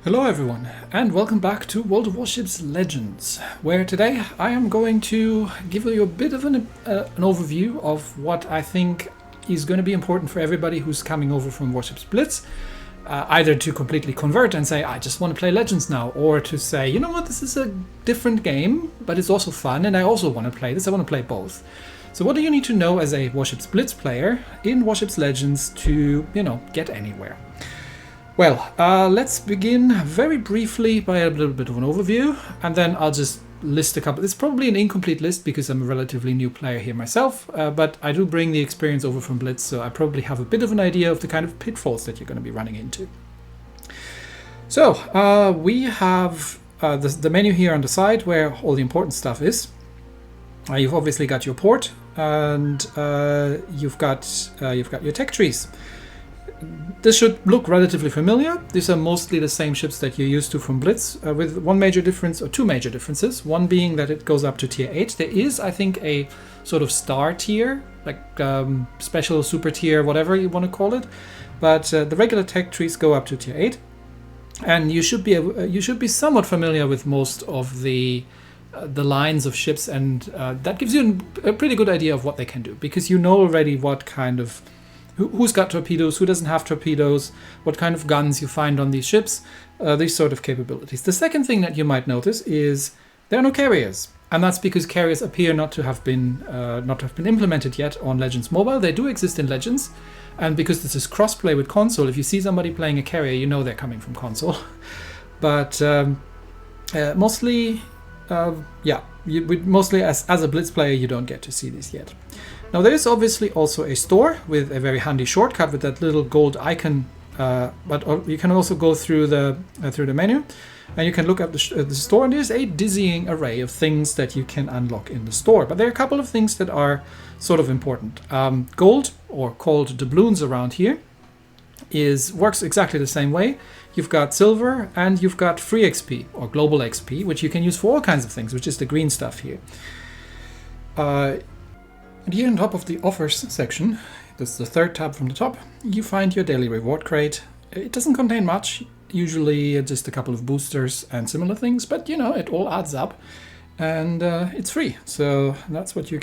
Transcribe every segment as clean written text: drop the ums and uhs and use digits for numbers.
Hello everyone, and welcome back to World of Warships Legends, where today I am going to give you a bit of an overview of what I think is going to be important for everybody who's coming over from Warships Blitz, either to completely convert and say, I just want to play Legends now, or to say, you know what, this is a different game, but it's also fun, and I also want to play this, I want to play both. So what do you need to know as a Warships Blitz player in Warships Legends to, get anywhere? Well, let's begin very briefly by a little bit of an overview, and then I'll just list a couple. It's probably an incomplete list because I'm a relatively new player here myself, but I do bring the experience over from Blitz, so I probably have a bit of an idea of the kind of pitfalls that you're going to be running into. So, we have the menu here on the side where all the important stuff is. You've obviously got your port, and you've got your tech trees. This should look relatively familiar. These are mostly the same ships that you're used to from Blitz, with one major difference, or two major differences. One being that it goes up to tier 8. There is, I think, a sort of star tier, like special super tier, whatever you want to call it. But the regular tech trees go up to tier 8. And you should be somewhat familiar with most of the lines of ships, and that gives you a pretty good idea of what they can do, because you know already what kind of who's got torpedoes, who doesn't have torpedoes, what kind of guns you find on these ships, these sort of capabilities. The second thing that you might notice is there are no carriers, and that's because carriers appear not to have been implemented yet on Legends Mobile. They do exist in Legends, and because this is cross-play with console, if you see somebody playing a carrier, you know they're coming from console. But mostly as a Blitz player, you don't get to see this yet. Now there is obviously also a store with a very handy shortcut with that little gold icon, but you can also go through the menu, and you can look at the store, and there's a dizzying array of things that you can unlock in the store. But there are a couple of things that are sort of important. Gold, or called doubloons around here, works exactly the same way. You've got silver and you've got free XP or global XP, which you can use for all kinds of things, which is the green stuff here. And here on top of the offers section, this is the third tab from the top, you find your daily reward crate. It doesn't contain much, usually just a couple of boosters and similar things, but it all adds up, and it's free. So that's what you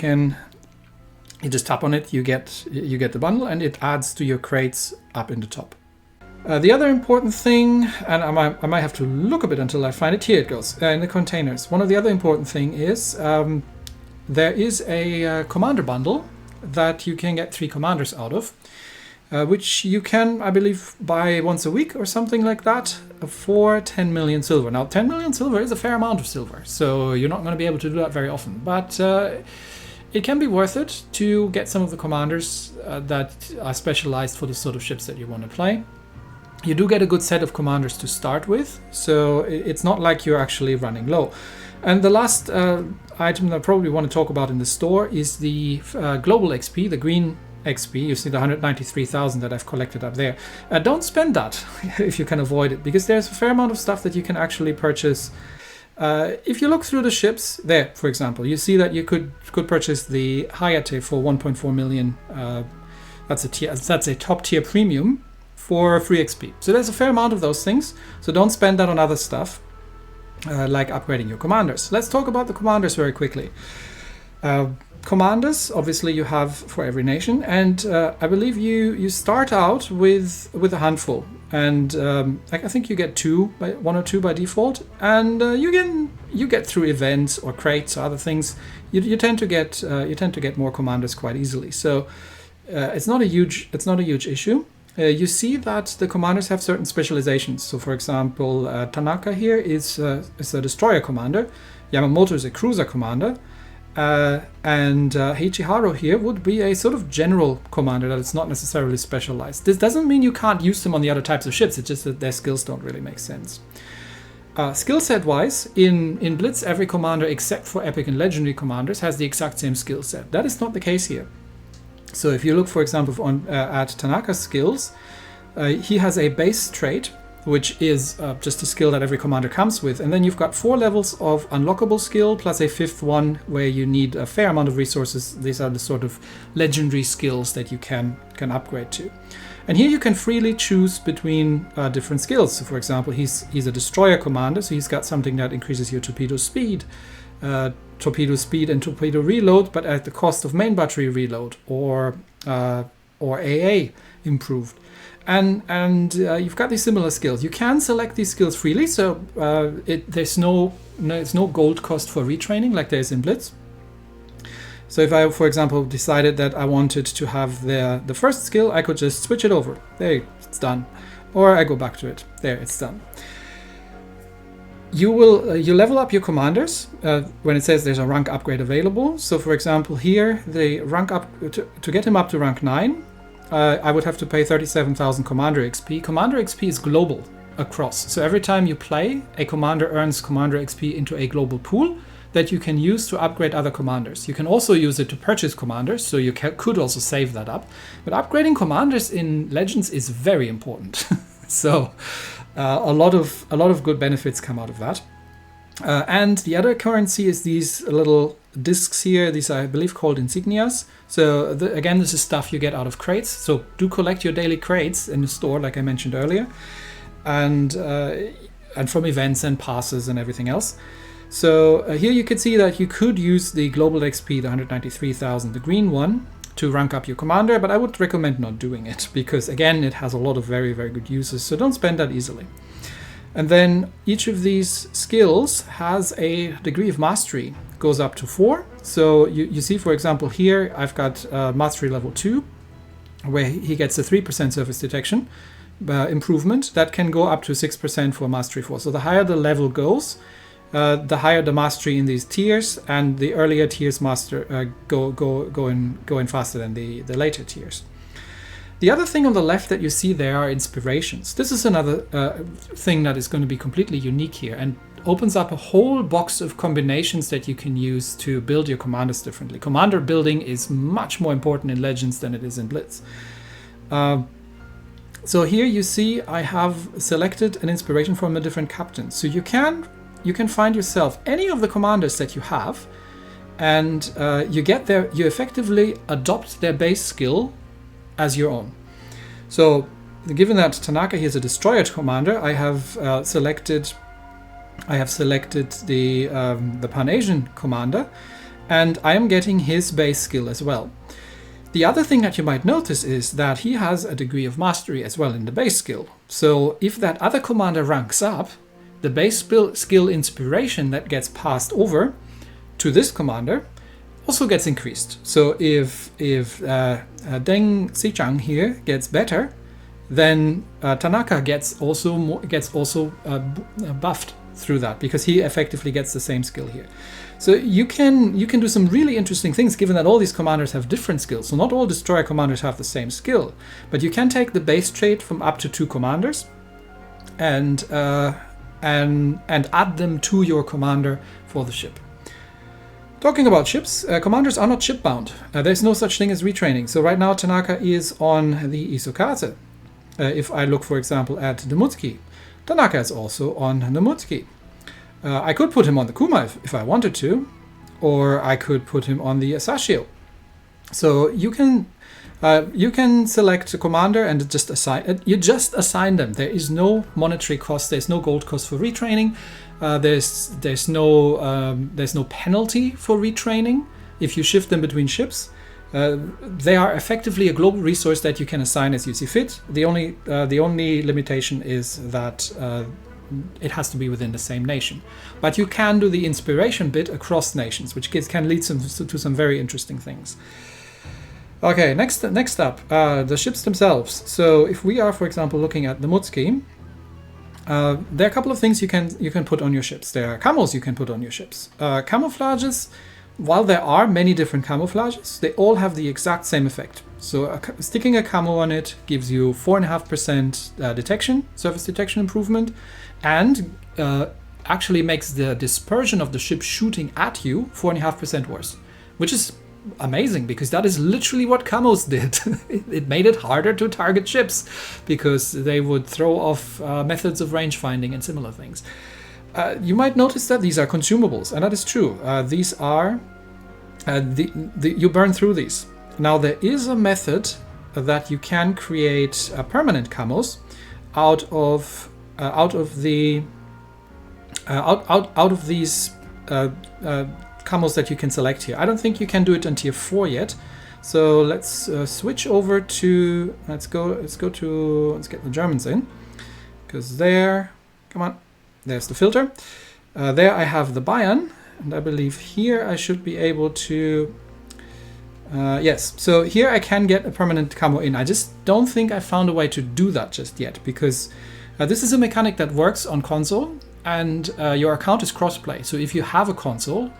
just tap on it, you get the bundle, and it adds to your crates up in the top. The other important thing, and I might have to look a bit until I find it, here it goes, in the containers. One of the other important thing is there is a commander bundle that you can get 3 commanders out of, which you can, I believe, buy once a week or something like that for 10 million silver. Now, 10 million silver is a fair amount of silver, so you're not going to be able to do that very often, but it can be worth it to get some of the commanders that are specialized for the sort of ships that you want to play. You do get a good set of commanders to start with, so it's not like you're actually running low. And the last item that I probably want to talk about in the store is the global XP, the green XP. You see the 193,000 that I've collected up there. Don't spend that if you can avoid it, because there's a fair amount of stuff that you can actually purchase. If you look through the ships, there, for example, you see that you could purchase the Hayate for 1.4 million. That's a top tier premium for free XP. So there's a fair amount of those things. So don't spend that on other stuff, like upgrading your commanders. Let's talk about the commanders very quickly. Commanders, obviously, you have for every nation, and I believe you start out with a handful, and I think you get 1 or 2 by default, and you get through events or crates or other things. You tend to get more commanders quite easily. So it's not a huge issue. You see that the commanders have certain specializations. So, for example, Tanaka here is a destroyer commander. Yamamoto is a cruiser commander. And Heichiharu here would be a sort of general commander that is not necessarily specialized. This doesn't mean you can't use them on the other types of ships. It's just that their skills don't really make sense. Skill set wise, in Blitz, every commander except for epic and legendary commanders has the exact same skill set. That is not the case here. So if you look, for example, at Tanaka's skills, he has a base trait, which is just a skill that every commander comes with. And then you've got 4 levels of unlockable skill, plus a 5th one where you need a fair amount of resources. These are the sort of legendary skills that you can upgrade to. And here you can freely choose between different skills. So for example, he's a destroyer commander, so he's got something that increases your torpedo speed and torpedo reload, but at the cost of main battery reload, or AA improved. And you've got these similar skills. You can select these skills freely, so there's no gold cost for retraining like there is in Blitz. So if I, for example, decided that I wanted to have the first skill, I could just switch it over. There, it's done. Or I go back to it. There, it's done. You level up your commanders when it says there's a rank upgrade available. So for example, here the rank up to get him up to rank 9, I would have to pay 37,000 commander XP. Commander XP is global across. So every time you play, a commander earns commander XP into a global pool that you can use to upgrade other commanders. You can also use it to purchase commanders, so you could also save that up. But upgrading commanders in Legends is very important. So a lot of good benefits come out of that. And the other currency is these little discs here. These are, I believe, called insignias. So again, this is stuff you get out of crates. So do collect your daily crates in the store, like I mentioned earlier, and from events and passes and everything else. So here you can see that you could use the global XP, the 193,000, the green one, to rank up your commander, but I would recommend not doing it because, again, it has a lot of very, very good uses, so don't spend that easily. And then each of these skills has a degree of mastery, goes up to 4. So you see, for example, here I've got mastery level 2, where he gets a 3% surface detection improvement. That can go up to 6% for mastery 4. So the higher the level goes, the higher the mastery in these tiers, and the earlier tiers go in faster than the later tiers. The other thing on the left that you see there are inspirations. This is another thing that is going to be completely unique here and opens up a whole box of combinations that you can use to build your commanders differently. Commander building is much more important in Legends than it is in Blitz. So here you see I have selected an inspiration from a different captain. So you can find yourself any of the commanders that you have, and you effectively adopt their base skill as your own. So given that Tanaka here is a destroyer commander, I have selected the Pan-Asian commander, and I am getting his base skill as well. The other thing that you might notice is that he has a degree of mastery as well in the base skill. So if that other commander ranks up, the base skill inspiration that gets passed over to this commander also gets increased. So if Deng Xichang here gets better, then Tanaka gets also buffed through that because he effectively gets the same skill here. So you can do some really interesting things given that all these commanders have different skills. So not all destroyer commanders have the same skill, but you can take the base trait from up to 2 commanders and add them to your commander for the ship. Talking about ships, commanders are not ship bound. There's no such thing as retraining. So right now Tanaka is on the Isokaze. If I look, for example, at the Mutsuki, Tanaka is also on the Mutsuki. I could put him on the Kuma if I wanted to, or I could put him on the Asashio. So you can select a commander and just assign them. There is no monetary cost. There's no gold cost for retraining. There's no penalty for retraining if you shift them between ships. They are effectively a global resource that you can assign as you see fit. The only limitation is that it has to be within the same nation. But you can do the inspiration bit across nations, which can lead to some very interesting things. Okay, next up, the ships themselves. So if we are, for example, looking at the Mutsuki, there are a couple of things you can put on your ships. There are camos you can put on your ships. Camouflages, while there are many different camouflages, they all have the exact same effect. So sticking a camo on it gives you 4.5% surface detection improvement, and actually makes the dispersion of the ship shooting at you 4.5% worse, which is amazing because that is literally what camos did. It made it harder to target ships because they would throw off methods of range finding and similar things. You might notice that these are consumables, and that is true. These are you burn through these. Now there is a method that you can create permanent camos out of these camos that you can select here. I don't think you can do it on tier 4 yet. So let's switch over to, let's get the Germans in, because there, come on, there's the filter. There I have the Bayern, and I believe here I should be able to, yes, so here I can get a permanent camo in. I just don't think I found a way to do that just yet, because this is a mechanic that works on console, and your account is crossplay. So if you have a console,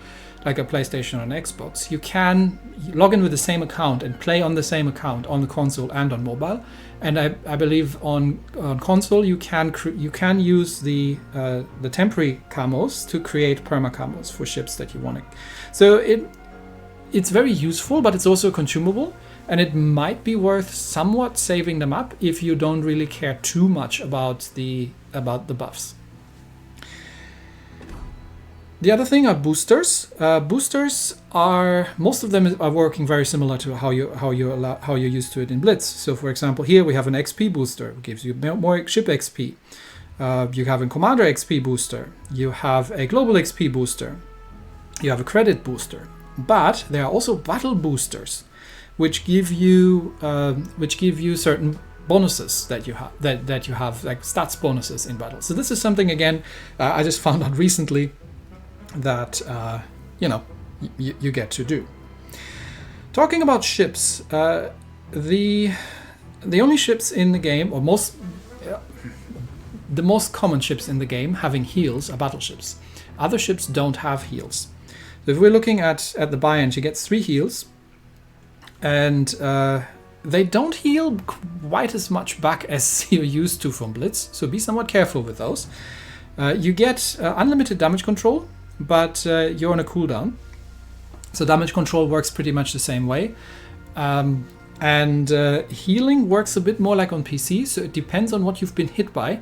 like a PlayStation or an Xbox, you can log in with the same account and play on the same account on the console and on mobile. And I believe on console you can use the temporary camos to create perma camos for ships that you want to. So it's very useful, but it's also consumable, and it might be worth somewhat saving them up if you don't really care too much about the buffs. The other thing are boosters. Boosters are, most of them are working very similar to how you're used to it in Blitz. So for example, here we have an XP booster, it gives you more ship XP. You have a Commander XP booster. You have a Global XP booster. You have a Credit booster. But there are also battle boosters, which give you certain bonuses that you have like stats bonuses in battle. So this is something, again, I just found out recently that you get to do. Talking about ships, the only ships in the game, or the most common ships in the game having heals are battleships. Other ships don't have heals. So if we're looking at the Bayern, she gets 3 heals, and they don't heal quite as much back as you're used to from Blitz, so be somewhat careful with those. You get unlimited damage control, but you're on a cooldown. So damage control works pretty much the same way. And healing works a bit more like on PC, so it depends on what you've been hit by.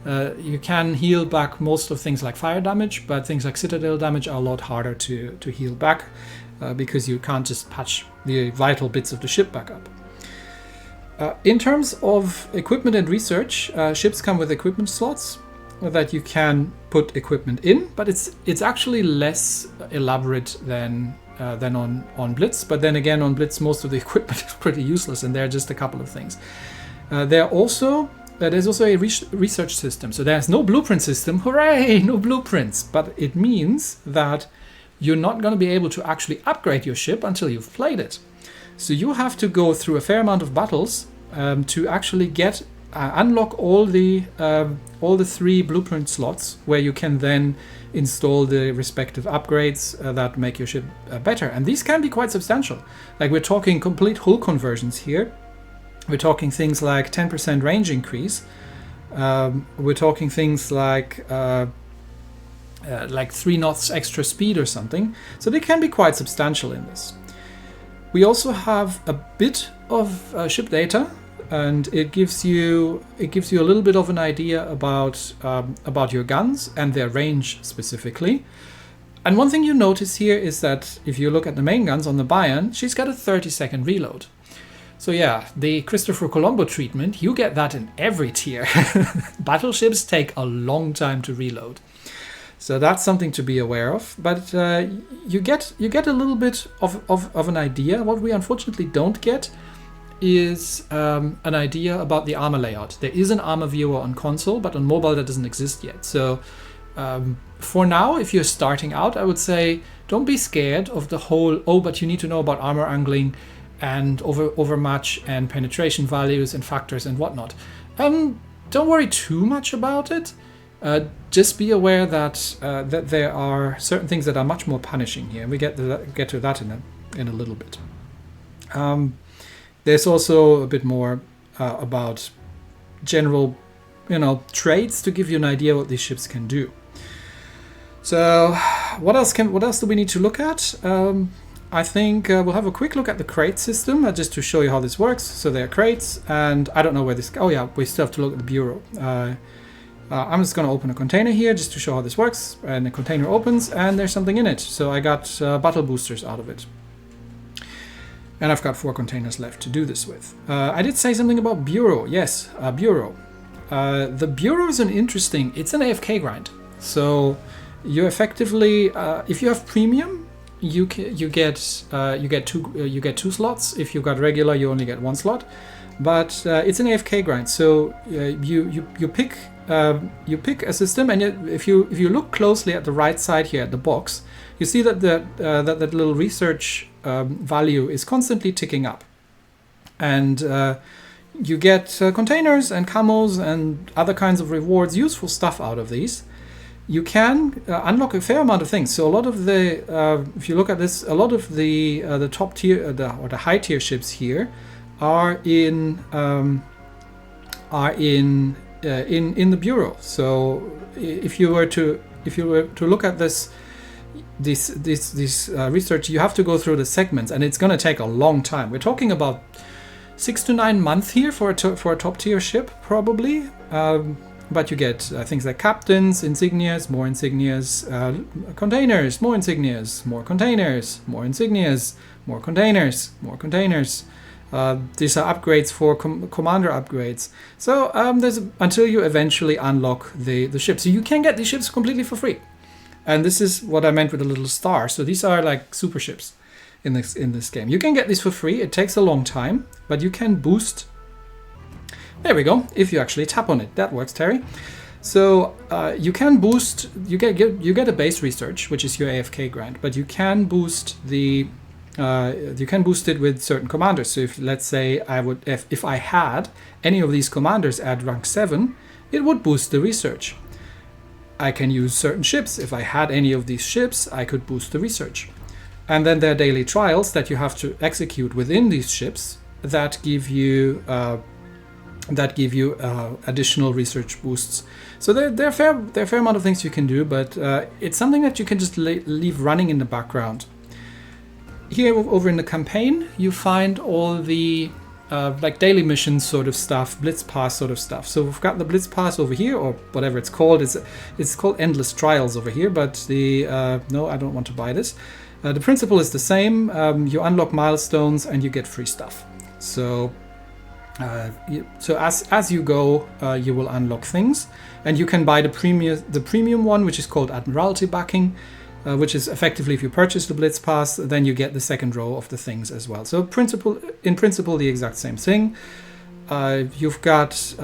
You can heal back most of things like fire damage, but things like citadel damage are a lot harder to heal back because you can't just patch the vital bits of the ship back up. In terms of equipment and research, ships come with equipment slots that you can put equipment in, but it's actually less elaborate than on Blitz. But then again, on Blitz, most of the equipment is pretty useless, and there are just a couple of things. There's also a research system. So there's no blueprint system. Hooray, no blueprints. But it means that you're not going to be able to actually upgrade your ship until you've played it. So you have to go through a fair amount of battles to actually get unlock all the 3 blueprint slots, where you can then install the respective upgrades that make your ship better. And these can be quite substantial. Like, we're talking complete hull conversions here. We're talking things like 10% range increase. We're talking things like 3 knots extra speed or something. So they can be quite substantial in this. We also have a bit of ship data, and it gives you a little bit of an idea about your guns and their range specifically. And one thing you notice here is that if you look at the main guns on the Bayern, she's got a 30-second reload. So yeah, the Christopher Colombo treatment, you get that in every tier. Battleships take a long time to reload. So that's something to be aware of. But you get a little bit of an idea. What we unfortunately don't get is an idea about the armor layout. There is an armor viewer on console, but on mobile that doesn't exist yet. So for now, if you're starting out, I would say don't be scared of the whole, but you need to know about armor angling and overmatch and penetration values and factors and whatnot. Don't worry too much about it. Just be aware that there are certain things that are much more punishing here. We get to that in a little bit. There's also a bit more about general, traits to give you an idea what these ships can do. So, what else do we need to look at? I think we'll have a quick look at the crate system just to show you how this works. So there are crates, and I don't know where this. Oh yeah, we still have to look at the bureau. I'm just going to open a container here just to show how this works. And the container opens, and there's something in it. So I got battle boosters out of it. And I've got 4 containers left to do this with. I did say something about Bureau. Yes, Bureau. The Bureau is it's an AFK grind. So you effectively, if you have premium, you get 2 slots. If you've got regular, you only get 1 slot. But it's an AFK grind. So you pick a system, and if you look closely at the right side here at the box, you see that that little research value is constantly ticking up, and you get containers and camos and other kinds of rewards, useful stuff out of these. You can unlock a fair amount of things. So a lot of the, if you look at this, a lot of the top tier or the high tier ships here are in the Bureau. So if you were to look at this research, you have to go through the segments, and it's going to take a long time. We're talking about 6 to 9 months here for a top tier ship, probably. But you get things like captains, insignias, more insignias, containers, more insignias, more containers, more insignias, more containers, more containers. These are upgrades for commander upgrades. So until you eventually unlock the ship. So you can get these ships completely for free. And this is what I meant with a little star. So these are like super ships in this game. You can get these for free. It takes a long time, but you can boost. There we go. If you actually tap on it, that works, Terry. So you can boost. You get a base research, which is your AFK grind, but you can boost you can boost it with certain commanders. So if, let's say, if I had any of these commanders at rank 7, it would boost the research. I can use certain ships. If I had any of these ships, I could boost the research. And then there are daily trials that you have to execute within these ships that give you additional research boosts. So there are a fair amount of things you can do, but it's something that you can just leave running in the background. Here over in the campaign, you find all the like daily missions sort of stuff, Blitz Pass sort of stuff. So we've got the Blitz Pass over here, or whatever it's called. It's called Endless Trials over here, but no, I don't want to buy this. The principle is the same. You unlock milestones and you get free stuff. So as you go, you will unlock things, and you can buy the premium one, which is called Admiralty Backing, which is effectively, if you purchase the Blitz Pass, then you get the second row of the things as well. So in principle, the exact same thing. You've got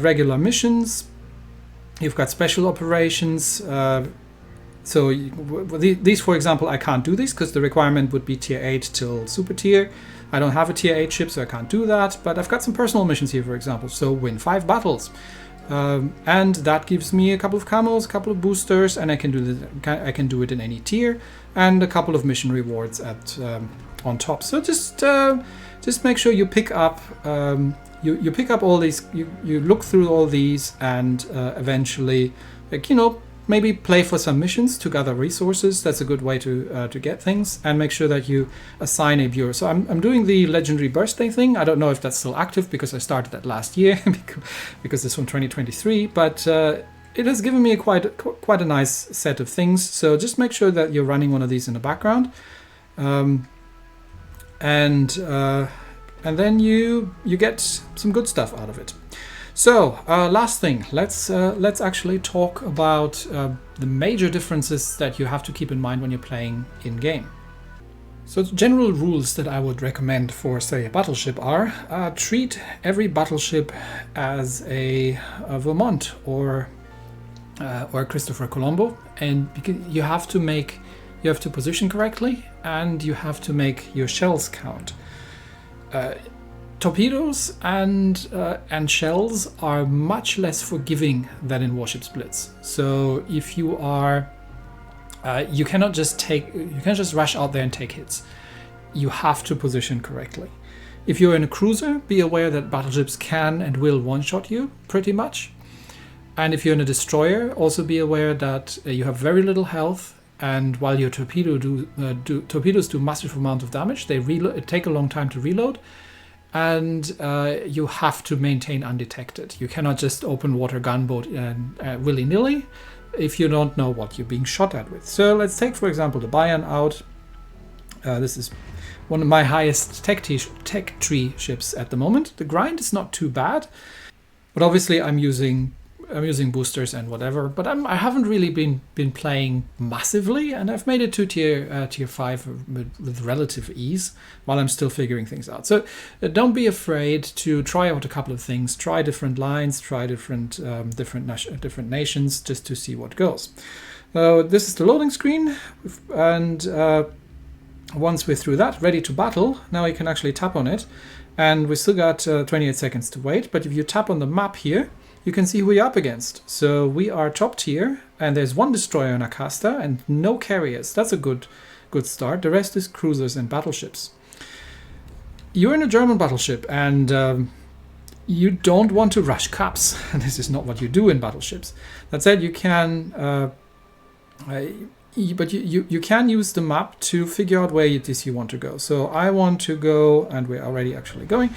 regular missions, you've got special operations. So these, for example, I can't do these because the requirement would be tier 8 till super tier. I don't have a tier 8 ship, so I can't do that. But I've got some personal missions here, for example. So win 5 battles. And that gives me a couple of camos, a couple of boosters, and I can do it in any tier, and a couple of mission rewards on top. So just make sure you pick up you pick up all these. You look through all these, and eventually, maybe play for some missions to gather resources. That's a good way to get things, and make sure that you assign a bureau. So I'm doing the legendary birthday thing. I don't know if that's still active because I started that last year because it's from 2023, but it has given me quite a nice set of things. So just make sure that you're running one of these in the background, and then you get some good stuff out of it. So last thing, let's actually talk about the major differences that you have to keep in mind when you're playing in game. So the general rules that I would recommend for, say, a battleship are treat every battleship as a Vermont or Christopher Colombo, and because you have to position correctly, and you have to make your shells count. Torpedoes and shells are much less forgiving than in Warships Blitz. So if you are, you cannot just rush out there and take hits. You have to position correctly. If you're in a cruiser, be aware that battleships can and will one-shot you pretty much. And if you're in a destroyer, also be aware that you have very little health. And while your torpedoes do massive amount of damage, they take a long time to reload. And you have to maintain undetected. You cannot just open water gunboat willy-nilly if you don't know what you're being shot at with. So let's take, for example, the Bayern out. This is one of my highest tech tree ships at the moment. The grind is not too bad, but obviously I'm using boosters and whatever. But I haven't really been playing massively, and I've made it to tier 5 with relative ease while I'm still figuring things out. So don't be afraid to try out a couple of things. Try different lines. Try different nations just to see what goes. This is the loading screen, and once we're through that, ready to battle, now you can actually tap on it, and we still got 28 seconds to wait. But if you tap on the map here, you can see who you're up against. So we are top tier, and there's one destroyer and a caster, and no carriers. That's a good start. The rest is cruisers and battleships. You're in a German battleship, and you don't want to rush caps. This is not what you do in battleships. That said, you can, but you can use the map to figure out where it is you want to go. So I want to go, and we're already actually going.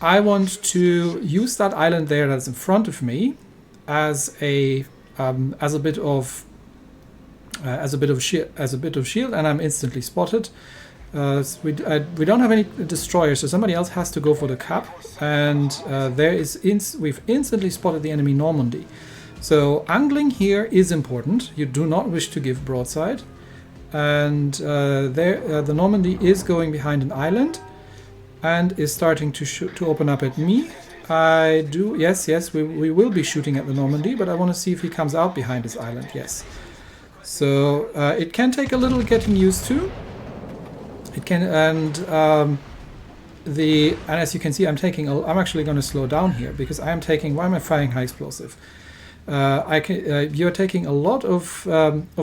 I want to use that island there that's in front of me as a bit of shield, and I'm instantly spotted. We don't have any destroyers, so somebody else has to go for the cap, and we've instantly spotted the enemy Normandy. So angling here is important. You do not wish to give broadside, and the Normandy is going behind an island and is starting to open up at me. Yes, we will be shooting at the Normandy, but I want to see if he comes out behind his island. Yes. So it can take a little getting used to. It can, and as you can see, I'm actually going to slow down here because I am taking. Why am I firing high explosive? You're taking a lot of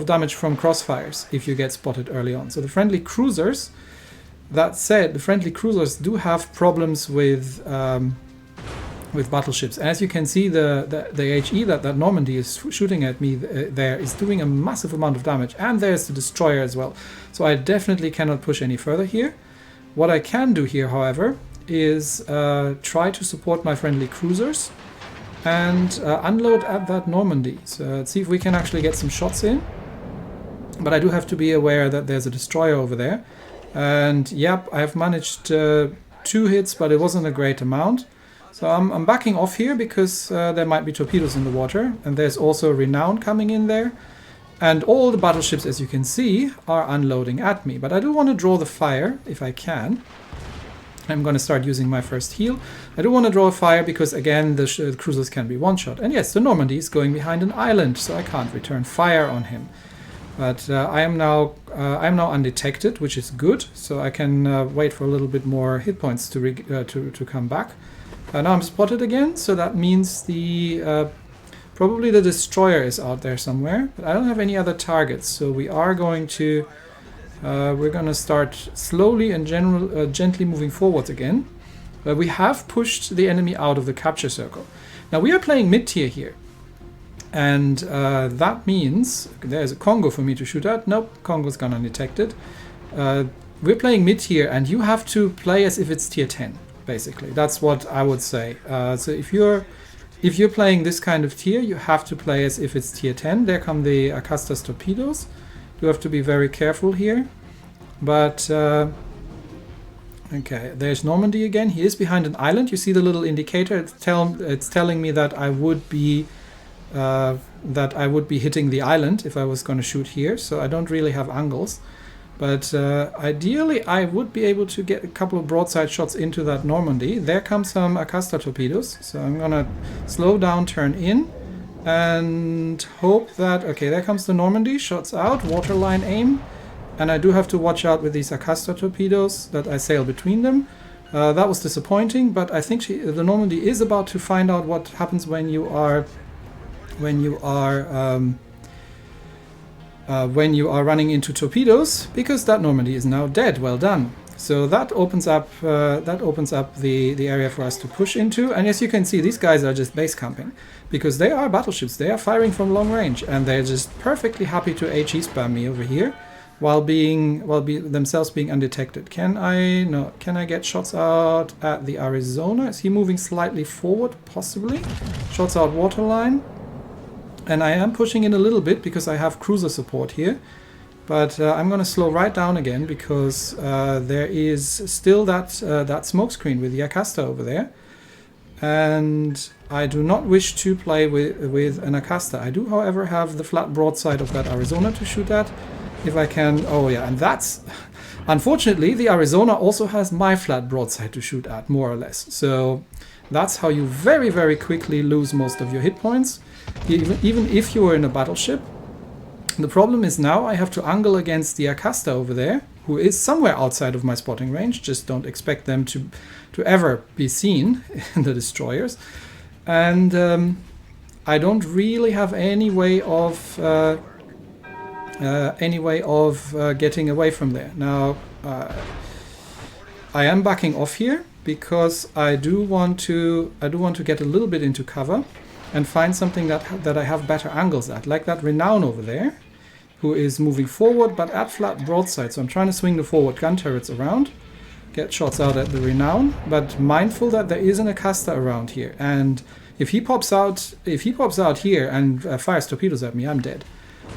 damage from crossfires if you get spotted early on. So the friendly cruisers. That said, the friendly cruisers do have problems with battleships. As you can see, the HE that Normandy is shooting at me there is doing a massive amount of damage, and there's the destroyer as well. So I definitely cannot push any further here. What I can do here, however, is try to support my friendly cruisers and unload at that Normandy. So let's see if we can actually get some shots in. But I do have to be aware that there's a destroyer over there. And yep, I have managed 2 hits, but it wasn't a great amount. So I'm backing off here because there might be torpedoes in the water, and there's also Renown coming in there. And all the battleships, as you can see, are unloading at me. But I do want to draw the fire if I can. I'm going to start using my first heal. I do want to draw a fire because, again, the cruisers can be one-shot. And yes, the Normandy is going behind an island, so I can't return fire on him. But I am now undetected, which is good, so I can wait for a little bit more hit points to come back. Now I'm spotted again, so that means probably the destroyer is out there somewhere, but I don't have any other targets. So we are going to start slowly and gently moving forward again. We have pushed the enemy out of the capture circle. Now we are playing mid-tier here. And that means there's a Congo for me to shoot at. Nope, Congo's gone undetected. We're playing mid-tier, and you have to play as if it's tier 10, basically. That's what I would say. So if you're playing this kind of tier, you have to play as if it's tier 10. There come the Acastas torpedoes. You have to be very careful here. But okay, there's Normandy again. He is behind an island. You see the little indicator. It's telling me that I would be hitting the island if I was going to shoot here, so I don't really have angles. But ideally I would be able to get a couple of broadside shots into that Normandy. There come some Acasta torpedoes, so I'm going to slow down, turn in, and hope that... Okay, there comes the Normandy, shots out, waterline aim, and I do have to watch out with these Acasta torpedoes that I sail between them. That was disappointing, but I think the Normandy is about to find out what happens when you are running into torpedoes, because that Normandy is now dead. Well done. So that opens up the area for us to push into. And as you can see, these guys are just base camping because they are battleships. They are firing from long range, and they're just perfectly happy to HE spam me over here while themselves being undetected. Can I get shots out at the Arizona? Is he moving slightly forward? Possibly. Shots out waterline. And I am pushing in a little bit because I have cruiser support here. But I'm going to slow right down again because there is still that smoke screen with the Acasta over there. And I do not wish to play with an Acasta. I do, however, have the flat broadside of that Arizona to shoot at. If I can... Oh, yeah, and that's... Unfortunately, the Arizona also has my flat broadside to shoot at, more or less. So that's how you very, very quickly lose most of your hit points, even if you are in a battleship. The problem is now I have to angle against the Acasta over there, who is somewhere outside of my spotting range. Just don't expect them to ever be seen in the destroyers. And I don't really have any way of getting away from there. Now, I am backing off here because I do want to get a little bit into cover and find something that I have better angles at, like that Renown over there, who is moving forward but at flat broadside. So I'm trying to swing the forward gun turrets around, get shots out at the Renown, but mindful that there is an Acasta around here, and if he pops out here and fires torpedoes at me, I'm dead.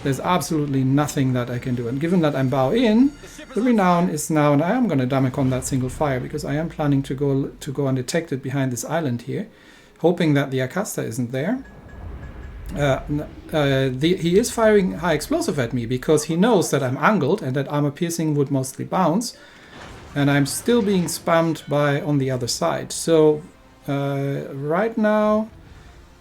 There's absolutely nothing that I can do. And given that I'm bow in, the Renown is now, and I am going to damage on that single fire because I am planning to go undetected behind this island here, hoping that the Acasta isn't there. He is firing high explosive at me because he knows that I'm angled and that armor piercing would mostly bounce, and I'm still being spammed on the other side. So right now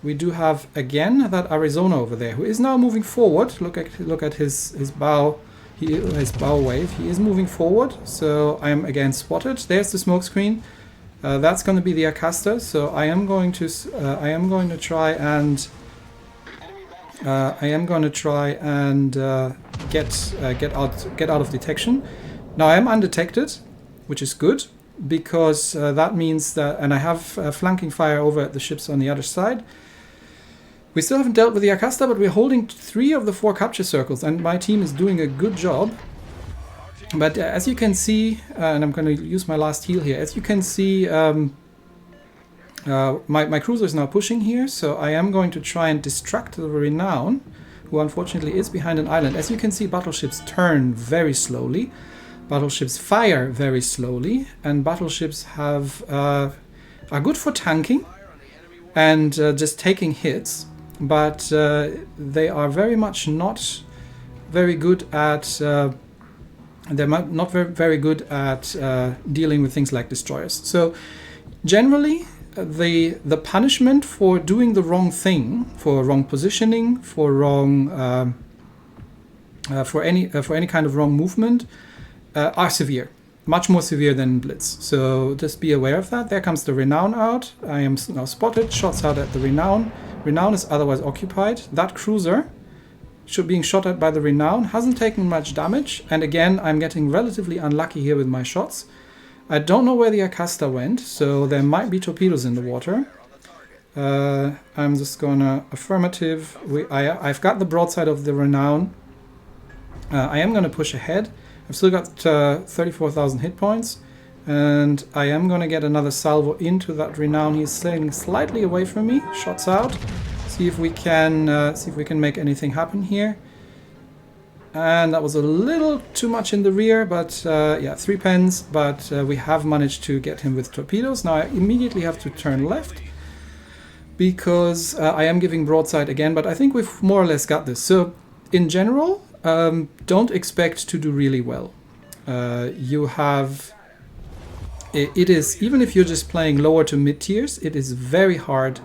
we do have again that Arizona over there, who is now moving forward. Look at his bow. His bow wave. He is moving forward. So I am again spotted. There's the smoke screen. That's going to be the Acasta. So I am going to try and get out of detection. Now I am undetected, which is good because that means that, and I have flanking fire over at the ships on the other side. We still haven't dealt with the Acasta, but we're holding 3 of the 4 capture circles, and my team is doing a good job. But as you can see, and I'm going to use my last heal here, as you can see, my cruiser is now pushing here, so I am going to try and distract the Renown, who unfortunately is behind an island. As you can see, battleships turn very slowly, battleships fire very slowly, and battleships are good for tanking and just taking hits. But they are very much not very good at very good at dealing with things like destroyers. So generally, the punishment for doing the wrong thing, for wrong positioning, for wrong for any kind of wrong movement, are severe. Much more severe than Blitz. So just be aware of that. There comes the Renown out. I am now spotted. Shots out at the Renown. Renown is otherwise occupied. That cruiser, being shot at by the Renown, hasn't taken much damage. And again, I'm getting relatively unlucky here with my shots. I don't know where the Acasta went, so there might be torpedoes in the water. I'm just gonna affirmative. I've got the broadside of the Renown. I am gonna push ahead. I've still got 34,000 hit points, and I am going to get another salvo into that Renown. He's sailing slightly away from me. Shots out. See if we can make anything happen here. And that was a little too much in the rear, but yeah, 3 pens. But we have managed to get him with torpedoes. Now I immediately have to turn left because I am giving broadside again. But I think we've more or less got this. So in general, don't expect to do really well. You have... It is, even if you're just playing lower to mid tiers, it is very hard.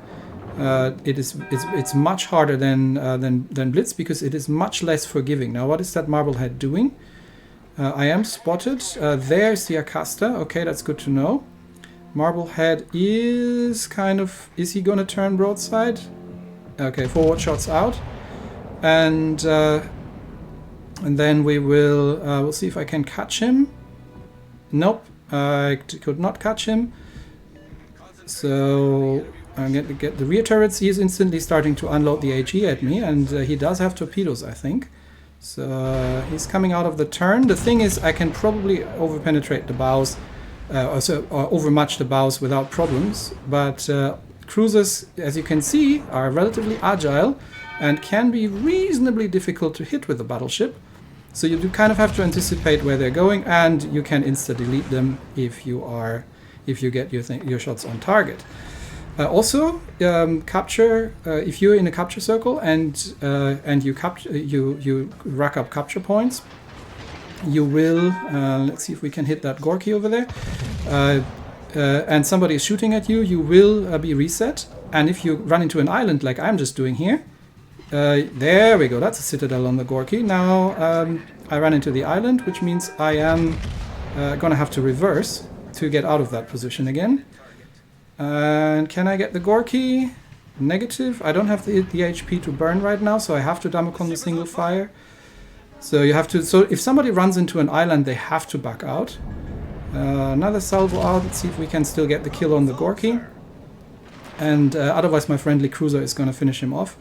It's much harder than Blitz because it is much less forgiving. Now, what is that Marblehead doing? I am spotted. There's the Acasta. Okay, that's good to know. Marblehead is kind of... Is he going to turn broadside? Okay, forward shots out. And then we'll see if I can catch him. Nope, I could not catch him. So I'm going to get the rear turrets. He is instantly starting to unload the HE at me, and he does have torpedoes, I think. So he's coming out of the turn. The thing is, I can probably overpenetrate the bows, or overmatch the bows without problems. But cruisers, as you can see, are relatively agile and can be reasonably difficult to hit with the battleship. So you do kind of have to anticipate where they're going, and you can insta-delete them if you get your shots on target. Also, capture if you're in a capture circle and you rack up capture points, you will. Let's see if we can hit that Gorky over there. And somebody is shooting at you, you will be reset. And if you run into an island like I'm just doing here, there we go. That's a citadel on the Gorky. Now I ran into the island, which means I am gonna have to reverse to get out of that position again. And can I get the Gorky? Negative. I don't have the HP to burn right now, so I have to Damocon the single fire. So you have to. So if somebody runs into an island, they have to back out. Another salvo out. Let's see if we can still get the kill on the Gorky. And otherwise, my friendly cruiser is going to finish him off.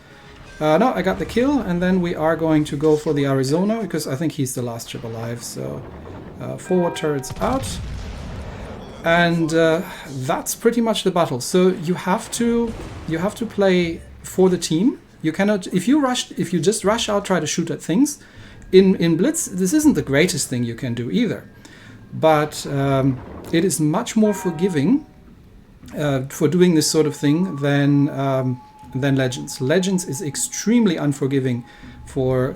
No, I got the kill, and then we are going to go for the Arizona because I think he's the last ship alive. So forward turrets out. And that's pretty much the battle. So you have to play for the team. You cannot, if you just rush out, try to shoot at things. In Blitz, this isn't the greatest thing you can do either, but it is much more forgiving for doing this sort of thing than Legends. Legends is extremely unforgiving for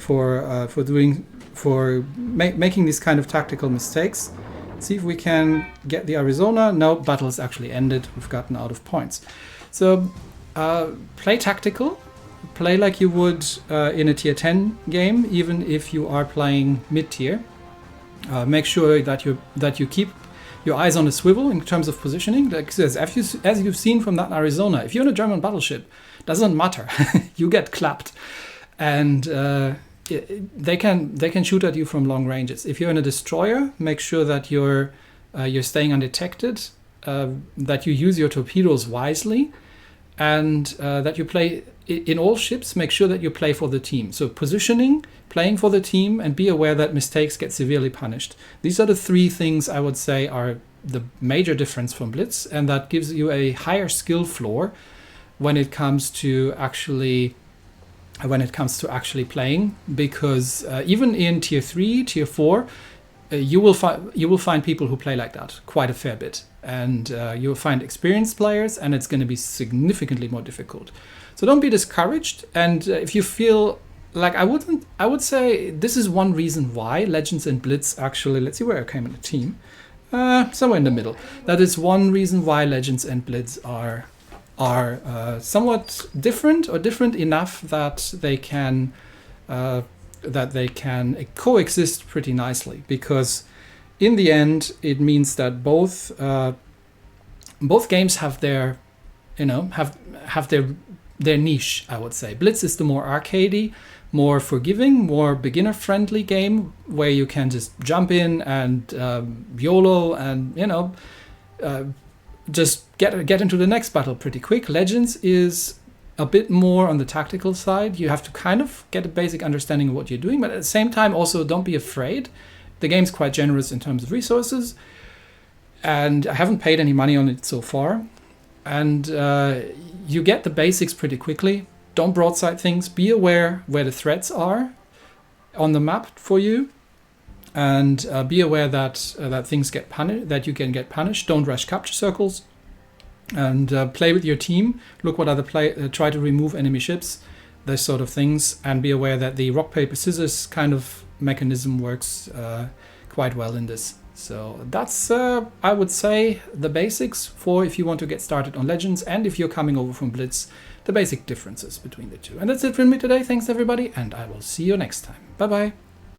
making these kind of tactical mistakes. See if we can get the Arizona. No, battle is actually ended. We've gotten out of points. So play tactical. Play like you would in a tier 10 game, even if you are playing mid-tier. Make sure that you keep your eyes on a swivel in terms of positioning. Because as you've seen from that Arizona, if you're in a German battleship, doesn't matter. You get clapped. And they can shoot at you from long ranges. If you're in a destroyer, make sure that you're staying undetected, that you use your torpedoes wisely, and that you play in all ships. Make sure that you play for the team. So positioning, playing for the team, and be aware that mistakes get severely punished. These are the three things I would say are the major difference from Blitz, and that gives you a higher skill floor when it comes to actually playing, because even in tier 3, tier 4, you will find people who play like that quite a fair bit, and you'll find experienced players, and it's going to be significantly more difficult. So don't be discouraged, and if you feel like I would say this is one reason why Legends and Blitz actually, let's see where I came in the team, somewhere in the middle. That is one reason why Legends and Blitz are somewhat different, or different enough that they can coexist pretty nicely. Because in the end, it means that both games have their their niche. I would say Blitz is the more arcadey, more forgiving, more beginner-friendly game where you can just jump in and YOLO and just get into the next battle pretty quick. Legends is a bit more on the tactical side. You have to kind of get a basic understanding of what you're doing, but at the same time also don't be afraid. The game's quite generous in terms of resources, and I haven't paid any money on it so far. And you get the basics pretty quickly. Don't broadside things. Be aware where the threats are on the map for you. And be aware that things get punished, that you can get punished. Don't rush capture circles, and play with your team. Look what other try to remove enemy ships, those sort of things, and be aware that the rock paper scissors kind of mechanism works quite well in this. So that's I would say the basics for if you want to get started on Legends, and if you're coming over from Blitz, the basic differences between the two. And that's it from me today. Thanks everybody, and I will see you next time. Bye bye.